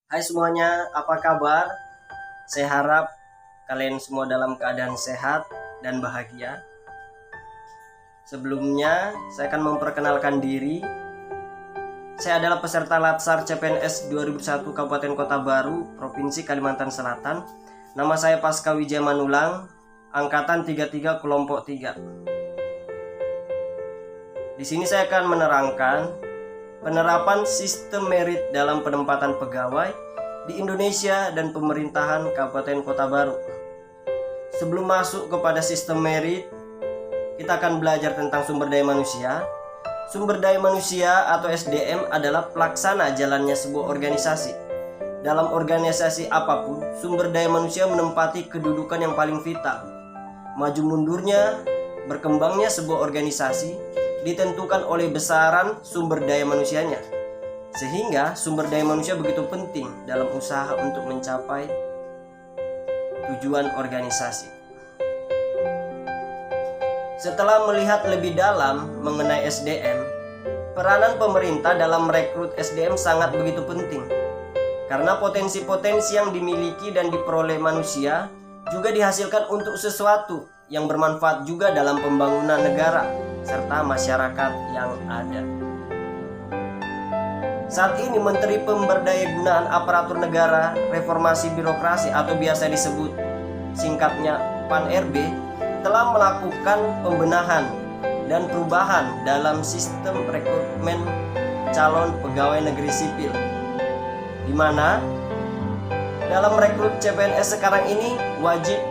Hai semuanya, apa kabar? Saya harap kalian semua dalam keadaan sehat dan bahagia. Sebelumnya, saya akan memperkenalkan diri. Saya adalah peserta Latsar CPNS 2001 Kabupaten Kota Baru, Provinsi Kalimantan Selatan. Nama saya Pasca Wijaya Manulang, Angkatan 33 Kelompok 3. Di sini saya akan menerangkan penerapan sistem merit dalam penempatan pegawai di Indonesia dan pemerintahan Kabupaten Kota Baru. Sebelum masuk kepada sistem merit, kita akan belajar tentang sumber daya manusia. Sumber daya manusia atau SDM adalah pelaksana jalannya sebuah organisasi. Dalam organisasi apapun, sumber daya manusia menempati kedudukan yang paling vital. Maju mundurnya, berkembangnya sebuah organisasi ditentukan oleh besaran sumber daya manusianya. Sehingga sumber daya manusia begitu penting dalam usaha untuk mencapai tujuan organisasi. Setelah melihat lebih dalam mengenai SDM, peranan pemerintah dalam merekrut SDM sangat begitu penting. Karena potensi-potensi yang dimiliki dan diperoleh manusia juga dihasilkan untuk sesuatu yang bermanfaat juga dalam pembangunan negara serta masyarakat yang ada. Saat ini Menteri Pemberdayaan Aparatur Negara Reformasi Birokrasi atau biasa disebut singkatnya PAN-RB telah melakukan pembenahan dan perubahan dalam sistem rekrutmen calon pegawai negeri sipil, di mana dalam rekrut CPNS sekarang ini wajib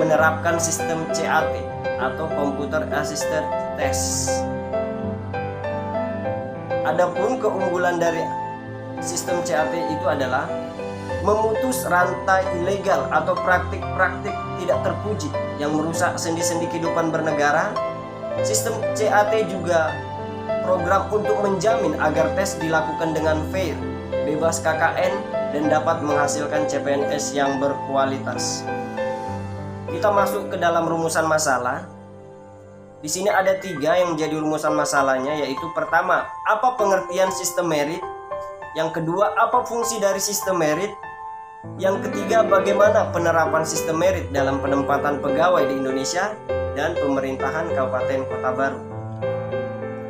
menerapkan sistem CAT atau Computer Assisted Test. Adapun keunggulan dari sistem CAT itu adalah memutus rantai ilegal atau praktik-praktik tidak terpuji yang merusak sendi-sendi kehidupan bernegara. Sistem CAT juga program untuk menjamin agar tes dilakukan dengan fair, bebas KKN, dan dapat menghasilkan CPNS yang berkualitas. Kita masuk ke dalam rumusan masalah. Di sini ada 3 yang menjadi rumusan masalahnya, yaitu pertama, apa pengertian sistem merit? Yang kedua, apa fungsi dari sistem merit? Yang ketiga, bagaimana penerapan sistem merit dalam penempatan pegawai di Indonesia dan pemerintahan Kabupaten Kota Baru.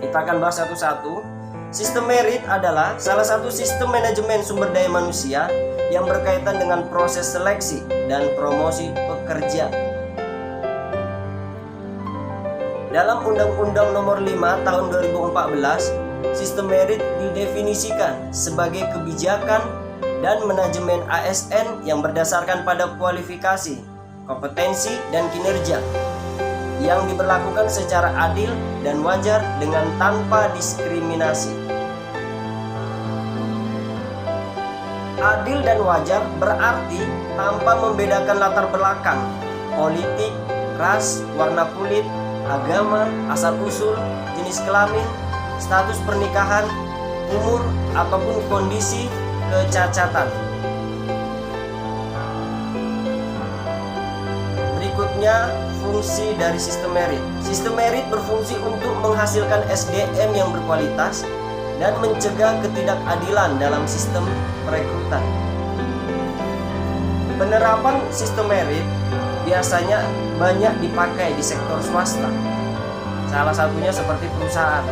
Kita akan bahas satu-satu. Sistem merit adalah salah satu sistem manajemen sumber daya manusia yang berkaitan dengan proses seleksi dan promosi pekerja. Dalam Undang-Undang Nomor 5 Tahun 2014, sistem merit didefinisikan sebagai kebijakan dan manajemen ASN yang berdasarkan pada kualifikasi, kompetensi, dan kinerja yang diberlakukan secara adil dan wajar dengan tanpa diskriminasi. Adil dan wajar berarti tanpa membedakan latar belakang, politik, ras, warna kulit, agama, asal-usul, jenis kelamin, status pernikahan, umur, ataupun kondisi kecacatan. Berikutnya, fungsi dari sistem merit. Sistem merit berfungsi untuk menghasilkan SDM yang berkualitas dan mencegah ketidakadilan dalam sistem perekrutan. Penerapan sistem merit biasanya banyak dipakai di sektor swasta, salah satunya seperti perusahaan.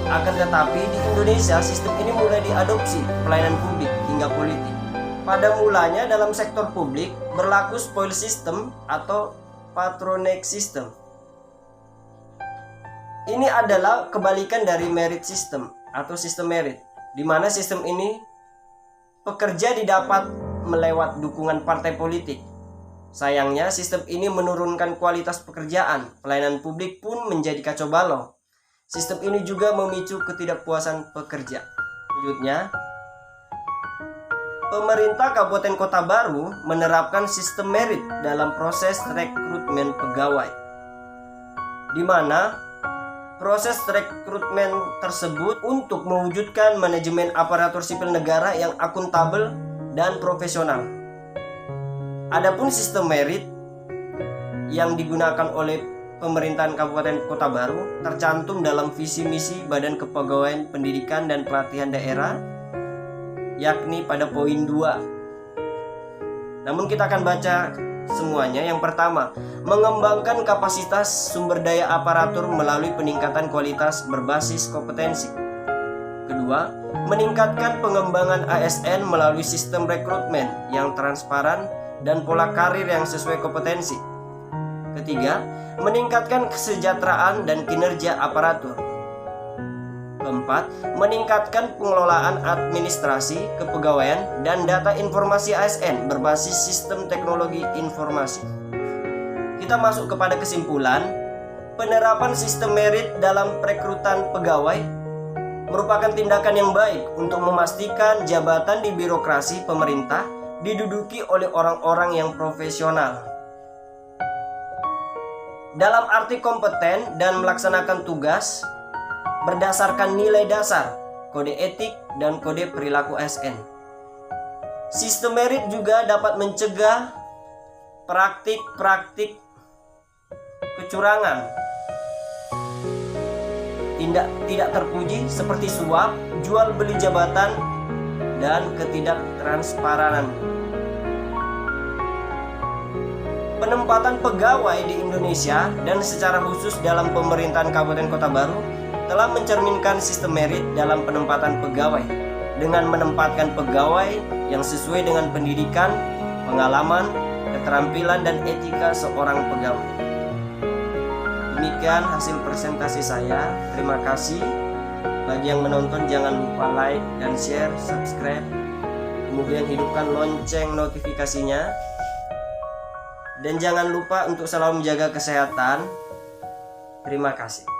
Akan tetapi di Indonesia sistem ini mulai diadopsi pelayanan publik hingga politik. Pada mulanya dalam sektor publik berlaku spoil system atau patronage system. Ini adalah kebalikan dari merit system atau sistem merit, di mana sistem ini pekerja didapat melewat dukungan partai politik. Sayangnya sistem ini menurunkan kualitas pekerjaan, pelayanan publik pun menjadi kacau balau. Sistem ini juga memicu ketidakpuasan pekerja. Selanjutnya, pemerintah Kabupaten Kota Baru menerapkan sistem merit dalam proses rekrutmen pegawai, di mana proses rekrutmen tersebut untuk mewujudkan manajemen aparatur sipil negara yang akuntabel dan profesional. Adapun sistem merit yang digunakan oleh pemerintahan Kabupaten Kota Baru tercantum dalam visi misi Badan Kepegawaian Pendidikan dan Pelatihan Daerah yakni pada poin 2. Namun kita akan baca semuanya. Yang pertama, mengembangkan kapasitas sumber daya aparatur melalui peningkatan kualitas berbasis kompetensi. Kedua, meningkatkan pengembangan ASN melalui sistem rekrutmen yang transparan dan pola karir yang sesuai kompetensi. Ketiga, meningkatkan kesejahteraan dan kinerja aparatur. Keempat, meningkatkan pengelolaan administrasi, kepegawaian, dan data informasi ASN berbasis sistem teknologi informasi. Kita masuk kepada kesimpulan, penerapan sistem merit dalam perekrutan pegawai merupakan tindakan yang baik untuk memastikan jabatan di birokrasi pemerintah diduduki oleh orang-orang yang profesional. Dalam arti kompeten dan melaksanakan tugas berdasarkan nilai dasar, kode etik, dan kode perilaku ASN. Sistem merit juga dapat mencegah praktik-praktik kecurangan, tidak terpuji seperti suap, jual beli jabatan, dan ketidaktransparan. Penempatan pegawai di Indonesia dan secara khusus dalam pemerintahan Kabupaten Kota Baru telah mencerminkan sistem merit dalam penempatan pegawai dengan menempatkan pegawai yang sesuai dengan pendidikan, pengalaman, keterampilan, dan etika seorang pegawai. Demikian hasil presentasi saya. Terima kasih. Bagi yang menonton jangan lupa like dan share, subscribe, kemudian hidupkan lonceng notifikasinya. Dan jangan lupa untuk selalu menjaga kesehatan. Terima kasih.